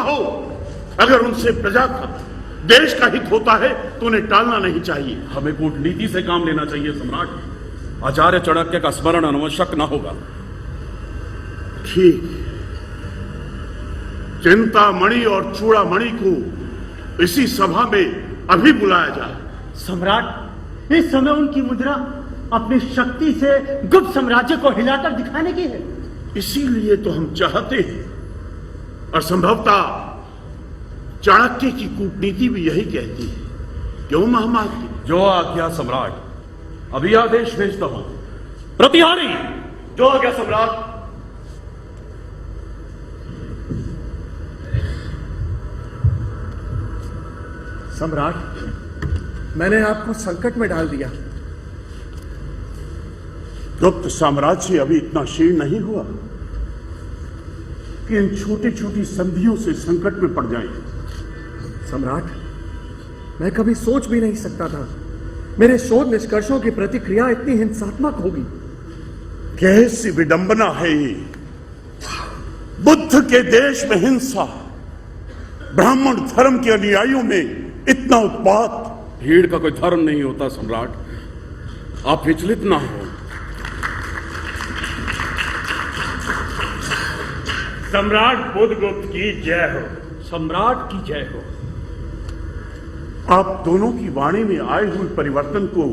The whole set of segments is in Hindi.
हो, अगर उनसे प्रजा का, देश का हित होता है तो उन्हें टालना नहीं चाहिए। हमें कूटनीति से काम लेना चाहिए सम्राट। आचार्य चाणक्य का स्मरण अनावश्यक न होगा। ठीक, चिंतामणि और चूड़ामणि को इसी सभा में अभी बुलाया जाए। सम्राट, इस समय उनकी मुद्रा अपनी शक्ति से गुप्त साम्राज्य को हिलाकर दिखाने की है। इसीलिए तो हम चाहते हैं, और संभवतः चाणक्य की कूटनीति भी यही कहती है। क्यों महामाती? जो आज्ञा सम्राट। अभी आदेश भेजता हूं। प्रतिहारी। जो आज्ञा सम्राट। सम्राट, मैंने आपको संकट में डाल दिया। गुप्त साम्राज्य अभी इतना क्षीण नहीं हुआ कि इन छोटी छोटी संधियों से संकट में पड़ जाए। सम्राट, मैं कभी सोच भी नहीं सकता था मेरे शोध निष्कर्षों की प्रतिक्रिया इतनी हिंसात्मक होगी। कैसी विडंबना है ये! बुद्ध के देश में हिंसा, ब्राह्मण धर्म के अनुयायियों में इतना उत्पात। भीड़ का कोई धर्म नहीं होता सम्राट, आप विचलित ना हो। सम्राट बुद्धगुप्त की जय हो। सम्राट की जय हो। आप दोनों की वाणी में आए हुए परिवर्तन को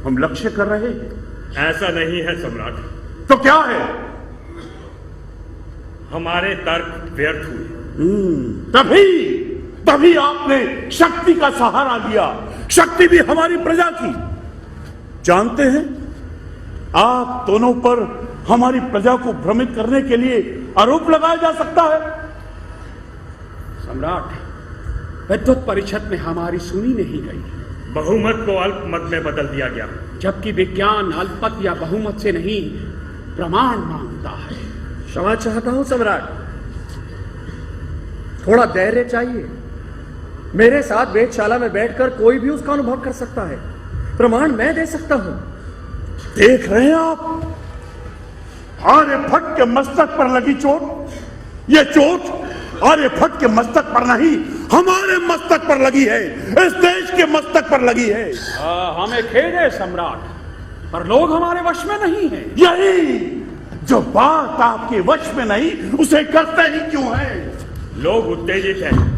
हम लक्ष्य कर रहे हैं। ऐसा नहीं है सम्राट। तो क्या है? हमारे तर्क व्यर्थ हुए। तभी आपने शक्ति का सहारा लिया। शक्ति भी हमारी प्रजा की। जानते हैं, आप दोनों पर हमारी प्रजा को भ्रमित करने के लिए आरोप लगाया जा सकता है। सम्राट, विद्वत परिषद में हमारी सुनी नहीं गई। बहुमत को अल्पमत में बदल दिया गया, जबकि विज्ञान अल्पमत या बहुमत से नहीं, प्रमाण मांगता है। क्षमा चाहता हूं सम्राट, थोड़ा धैर्य चाहिए। मेरे साथ वेदशाला में बैठकर कोई भी उसका अनुभव कर सकता है। प्रमाण मैं दे सकता हूं। देख रहे हैं आप, आर्यभट्ट के मस्तक पर लगी चोट, यह चोट आर्यभट्ट के मस्तक पर नहीं, हमारे मस्तक पर लगी है, इस देश के मस्तक पर लगी है। हमें खेद है सम्राट, पर लोग हमारे वश में नहीं हैं। यही जो बात आपके वश में नहीं, उसे करते ही क्यों है? लोग उत्तेजित हैं।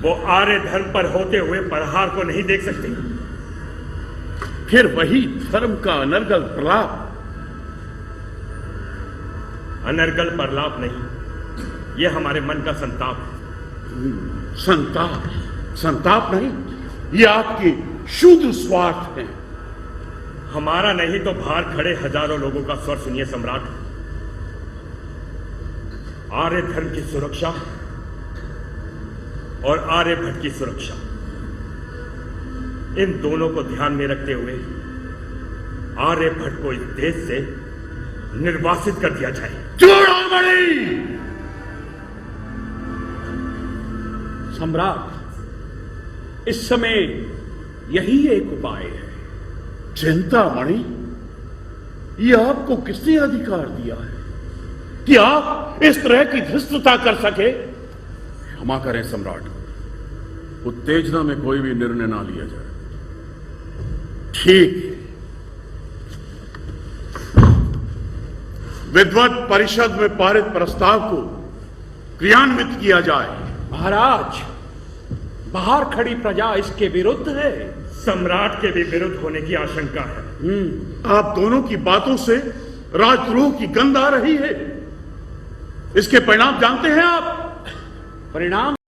वो आर्य धर्म पर होते हुए प्रहार को नहीं देख सकते। फिर वही धर्म का अनर्गल प्रलाप। अनर्गल प्रलाप नहीं, यह हमारे मन का संताप है। संताप नहीं, ये आपके शुद्ध स्वार्थ है। हमारा नहीं तो बाहर खड़े हजारों लोगों का स्वर सुनिए सम्राट। आर्य धर्म की सुरक्षा और आर्यभट्ट की सुरक्षा, इन दोनों को ध्यान में रखते हुए आर्यभट्ट को इस देश से निर्वासित कर दिया जाए। चूड़ामणि! सम्राट, इस समय यही एक उपाय है। चिंतामणि, ये आपको किसने अधिकार दिया है कि आप इस तरह की धृष्टता कर सके? क्षमा करें सम्राट, उत्तेजना में कोई भी निर्णय ना लिया जाए। ठीक, विद्वत परिषद में पारित प्रस्ताव को क्रियान्वित किया जाए। महाराज, बाहर खड़ी प्रजा इसके विरुद्ध है। सम्राट के भी विरुद्ध होने की आशंका है। आप दोनों की बातों से राजद्रोह की गंध आ रही है। इसके परिणाम जानते हैं आप? परिणाम